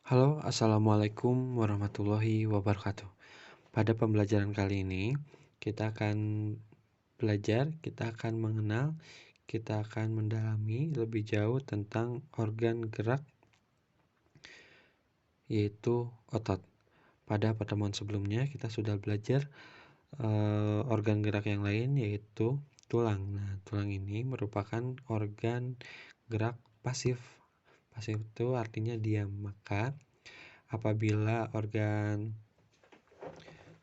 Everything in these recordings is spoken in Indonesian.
Halo, assalamualaikum warahmatullahi wabarakatuh. Pada pembelajaran kali ini, kita akan kita akan mengenal, kita akan mendalami lebih jauh tentang organ gerak, yaitu otot. Pada pertemuan sebelumnya, kita sudah belajar organ gerak yang lain, yaitu tulang. Nah, tulang ini merupakan organ gerak pasif. Pasif itu artinya diam. Maka, apabila organ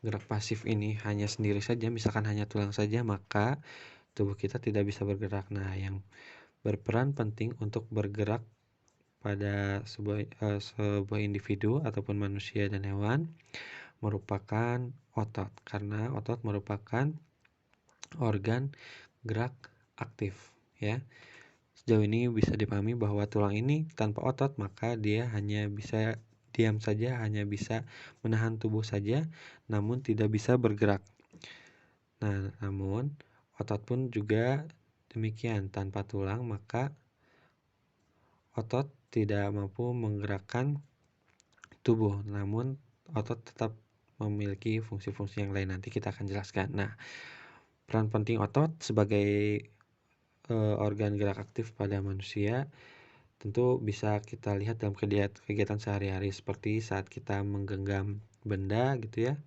gerak pasif ini hanya sendiri saja, misalkan hanya tulang saja, maka tubuh kita tidak bisa bergerak. Nah, yang berperan penting untuk bergerak pada sebuah individu ataupun manusia dan hewan merupakan otot, karena otot merupakan organ gerak aktif, ya. Sejauh ini bisa dipahami bahwa tulang ini tanpa otot maka dia hanya bisa diam saja, hanya bisa menahan tubuh saja, namun tidak bisa bergerak. Nah, namun otot pun juga demikian, tanpa tulang maka otot tidak mampu menggerakkan tubuh, namun otot tetap memiliki fungsi-fungsi yang lain, nanti kita akan jelaskan. Nah, peran penting otot sebagai organ gerak aktif pada manusia tentu bisa kita lihat dalam kegiatan sehari-hari, seperti saat kita menggenggam benda gitu ya.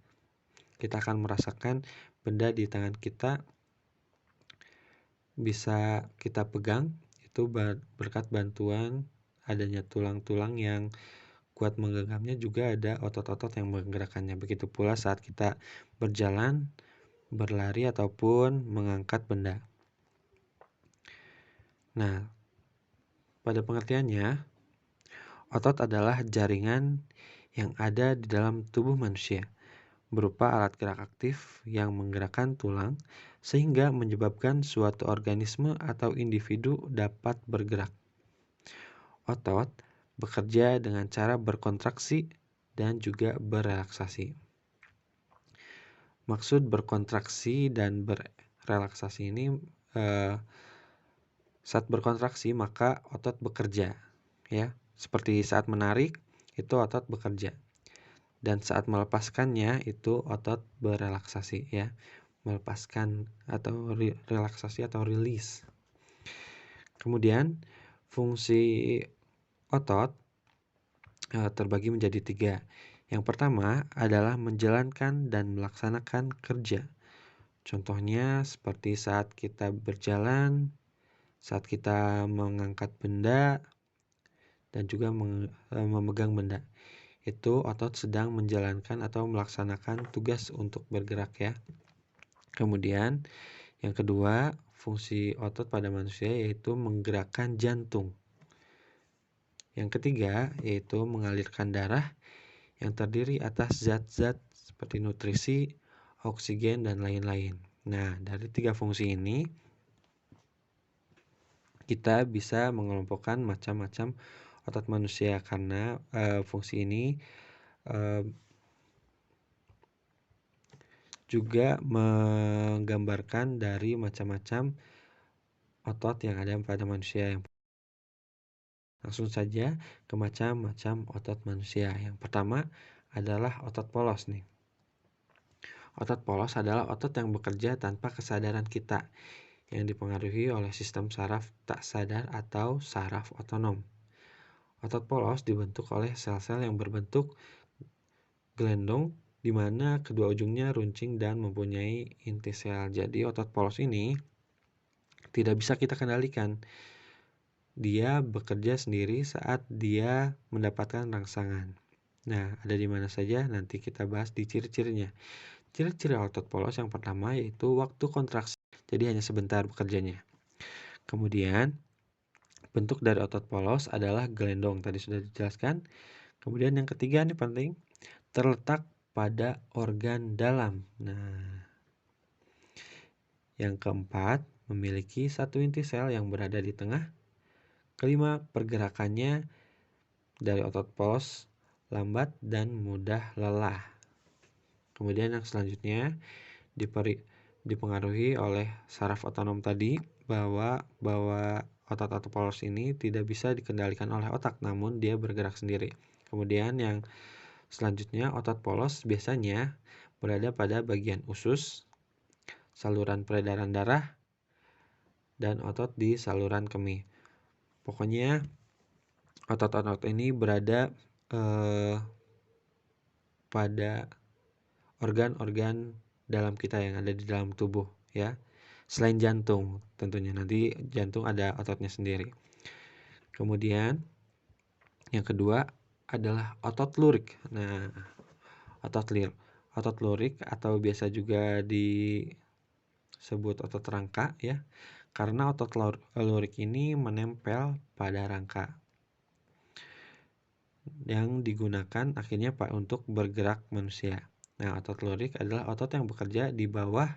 Kita akan merasakan benda di tangan kita bisa kita pegang, itu berkat bantuan adanya tulang-tulang yang kuat menggenggamnya, juga ada otot-otot yang menggerakkannya. Begitu pula saat kita berjalan, berlari, ataupun mengangkat benda. Nah, pada pengertiannya, otot adalah jaringan yang ada di dalam tubuh manusia, berupa alat gerak aktif yang menggerakkan tulang sehingga menyebabkan suatu organisme atau individu dapat bergerak. Otot bekerja dengan cara berkontraksi dan juga berelaksasi. Maksud berkontraksi dan berrelaksasi ini, saat berkontraksi maka otot bekerja, ya. Seperti saat menarik itu otot bekerja. Dan saat melepaskannya itu otot berrelaksasi, ya. Melepaskan atau relaksasi atau rilis. Kemudian fungsi otot terbagi menjadi 3. Yang pertama adalah menjalankan dan melaksanakan kerja. Contohnya seperti saat kita berjalan, saat kita mengangkat benda, dan juga memegang benda. Itu otot sedang menjalankan atau melaksanakan tugas untuk bergerak, ya. Kemudian yang kedua, fungsi otot pada manusia yaitu menggerakkan jantung. Yang ketiga yaitu mengalirkan darah yang terdiri atas zat-zat seperti nutrisi, oksigen, dan lain-lain. Nah, dari 3 fungsi ini kita bisa mengelompokkan macam-macam otot manusia karena fungsi ini juga menggambarkan dari macam-macam otot yang ada pada manusia. Langsung saja ke macam-macam otot manusia. Yang pertama adalah otot polos nih. Otot polos adalah otot yang bekerja tanpa kesadaran kita, yang dipengaruhi oleh sistem saraf tak sadar atau saraf otonom. Otot polos dibentuk oleh sel-sel yang berbentuk gelendong, di mana kedua ujungnya runcing dan mempunyai inti sel. Jadi otot polos ini tidak bisa kita kendalikan. Dia bekerja sendiri saat dia mendapatkan rangsangan. Nah, ada di mana saja? Nanti kita bahas di ciri-cirinya. Ciri-ciri otot polos yang pertama yaitu waktu kontraksi, jadi hanya sebentar bekerjanya. Kemudian, bentuk dari otot polos adalah gelendong, tadi sudah dijelaskan. Kemudian yang ketiga ini penting, terletak pada organ dalam. Nah, yang keempat, memiliki satu inti sel yang berada di tengah. Kelima, pergerakannya dari otot polos lambat dan mudah lelah. Kemudian yang selanjutnya dipengaruhi oleh saraf otonom tadi, bahwa otot-otot polos ini tidak bisa dikendalikan oleh otak, namun dia bergerak sendiri. Kemudian yang selanjutnya, otot polos biasanya berada pada bagian usus, saluran peredaran darah, dan otot di saluran kemih. Pokoknya otot-otot ini berada pada organ-organ dalam kita yang ada di dalam tubuh, ya. Selain jantung tentunya, nanti jantung ada ototnya sendiri. Kemudian yang kedua adalah otot lurik. Nah, otot lurik atau biasa juga disebut otot rangka, ya, karena otot lurik ini menempel pada rangka yang digunakan akhirnya untuk bergerak manusia. Nah, otot lurik adalah otot yang bekerja di bawah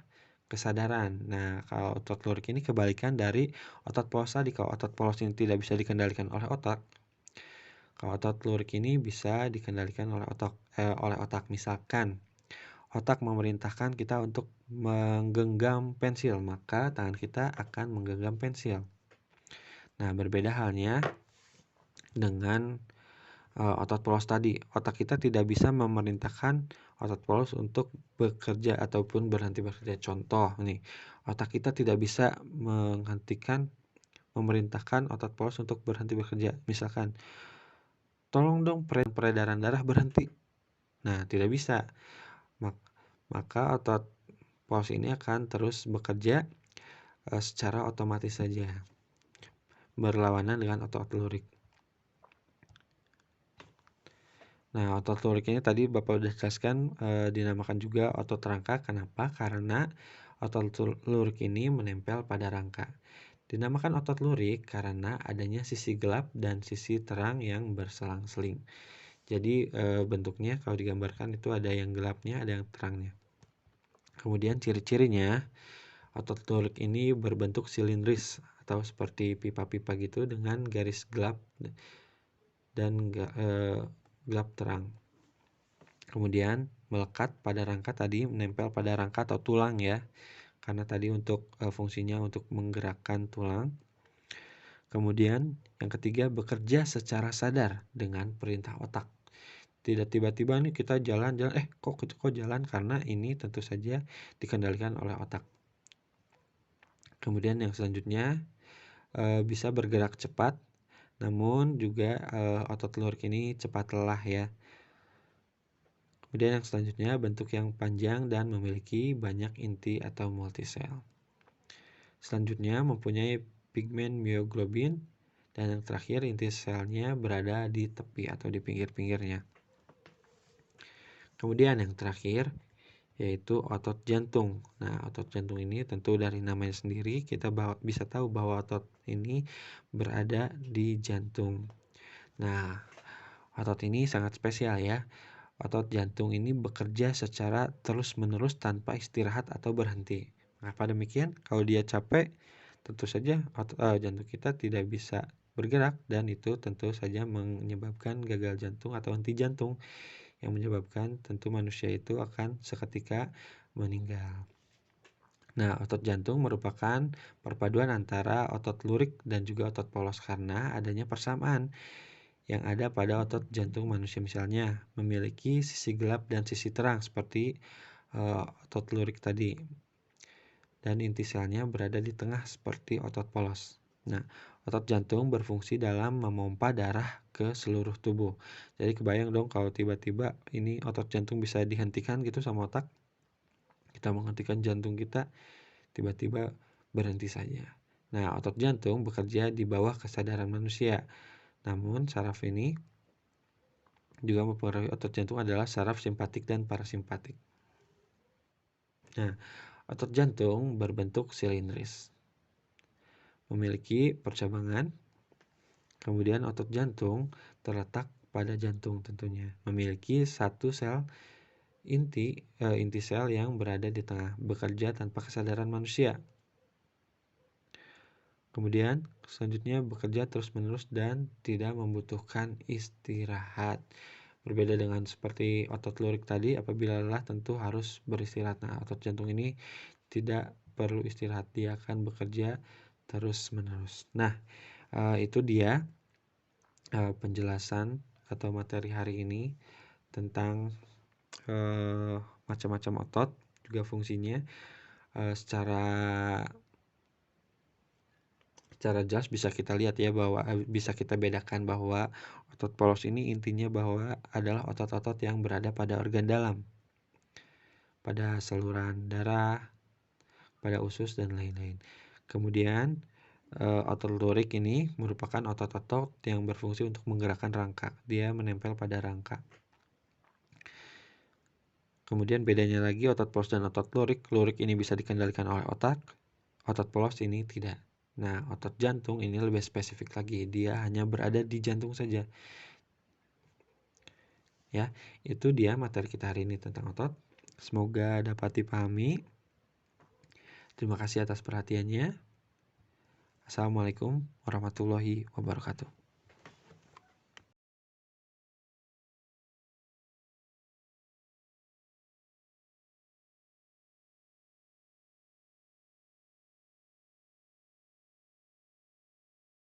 kesadaran. Nah, kalau otot lurik ini kebalikan dari otot polos tadi. Kalau otot polos ini tidak bisa dikendalikan oleh otak, kalau otot lurik ini bisa dikendalikan oleh otak. Misalkan otak memerintahkan kita untuk menggenggam pensil, maka tangan kita akan menggenggam pensil. Nah, berbeda halnya dengan otot polos tadi. Otak kita tidak bisa memerintahkan otot polos untuk bekerja ataupun berhenti bekerja. Contoh nih, otak kita tidak bisa memerintahkan otot polos untuk berhenti bekerja. Misalkan, tolong dong peredaran darah berhenti. Nah, tidak bisa. Maka otot polos ini akan terus bekerja secara otomatis saja, berlawanan dengan otot lurik. Nah, otot lurik ini tadi Bapak sudah jelaskan dinamakan juga otot rangka. Kenapa? Karena otot lurik ini menempel pada rangka. Dinamakan otot lurik karena adanya sisi gelap dan sisi terang yang berselang-seling. Jadi bentuknya kalau digambarkan itu ada yang gelapnya, ada yang terangnya. Kemudian ciri-cirinya, otot lurik ini berbentuk silindris atau seperti pipa-pipa gitu dengan garis gelap dan gelap terang. Kemudian melekat pada rangka tadi, menempel pada rangka atau tulang, ya, karena tadi untuk fungsinya untuk menggerakkan tulang. Kemudian yang ketiga, bekerja secara sadar dengan perintah otak. Tidak tiba-tiba nih kita jalan-jalan, kok jalan, karena ini tentu saja dikendalikan oleh otak. Kemudian yang selanjutnya bisa bergerak cepat, namun juga otot lurik ini cepat lelah, ya. Kemudian yang selanjutnya, bentuk yang panjang dan memiliki banyak inti atau multisel. Selanjutnya mempunyai pigmen myoglobin, dan yang terakhir inti selnya berada di tepi atau di pinggir-pinggirnya. Kemudian yang terakhir yaitu otot jantung. Nah, otot jantung ini tentu dari namanya sendiri kita bisa tahu bahwa otot ini berada di jantung. Nah, otot ini sangat spesial, ya. Otot jantung ini bekerja secara terus-menerus tanpa istirahat atau berhenti. Mengapa demikian? Kalau dia capek, tentu saja jantung kita tidak bisa bergerak, dan itu tentu saja menyebabkan gagal jantung atau henti jantung, yang menyebabkan tentu manusia itu akan seketika meninggal. Nah, otot jantung merupakan perpaduan antara otot lurik dan juga otot polos karena adanya persamaan yang ada pada otot jantung manusia. Misalnya memiliki sisi gelap dan sisi terang seperti otot lurik tadi, dan inti selnya berada di tengah seperti otot polos. Nah, otot jantung berfungsi dalam memompa darah ke seluruh tubuh. Jadi kebayang dong kalau tiba-tiba ini otot jantung bisa dihentikan gitu sama otak. Kita menghentikan jantung kita, tiba-tiba berhenti saja. Nah, otot jantung bekerja di bawah kesadaran manusia. Namun saraf ini juga mempengaruhi otot jantung adalah saraf simpatik dan parasimpatik. Nah, otot jantung berbentuk silindris, memiliki percabangan. Kemudian otot jantung terletak pada jantung tentunya, memiliki satu sel inti sel yang berada di tengah, bekerja tanpa kesadaran manusia. Kemudian selanjutnya bekerja terus-menerus dan tidak membutuhkan istirahat. Berbeda dengan seperti otot lurik tadi, apabila lelah tentu harus beristirahat. Nah, otot jantung ini tidak perlu istirahat, dia akan bekerja terus-menerus. Nah, itu dia penjelasan atau materi hari ini tentang macam-macam otot, juga fungsinya. Secara jelas bisa kita lihat ya bahwa bisa kita bedakan bahwa otot polos ini intinya bahwa adalah otot-otot yang berada pada organ dalam, pada saluran darah, pada usus dan lain-lain. Kemudian otot lurik ini merupakan otot-otot yang berfungsi untuk menggerakkan rangka. Dia menempel pada rangka. Kemudian bedanya lagi otot polos dan otot lurik. Lurik ini bisa dikendalikan oleh otak, otot polos ini tidak. Nah, otot jantung ini lebih spesifik lagi. Dia hanya berada di jantung saja. Ya, itu dia materi kita hari ini tentang otot. Semoga dapat dipahami. Terima kasih atas perhatiannya. Assalamualaikum warahmatullahi wabarakatuh.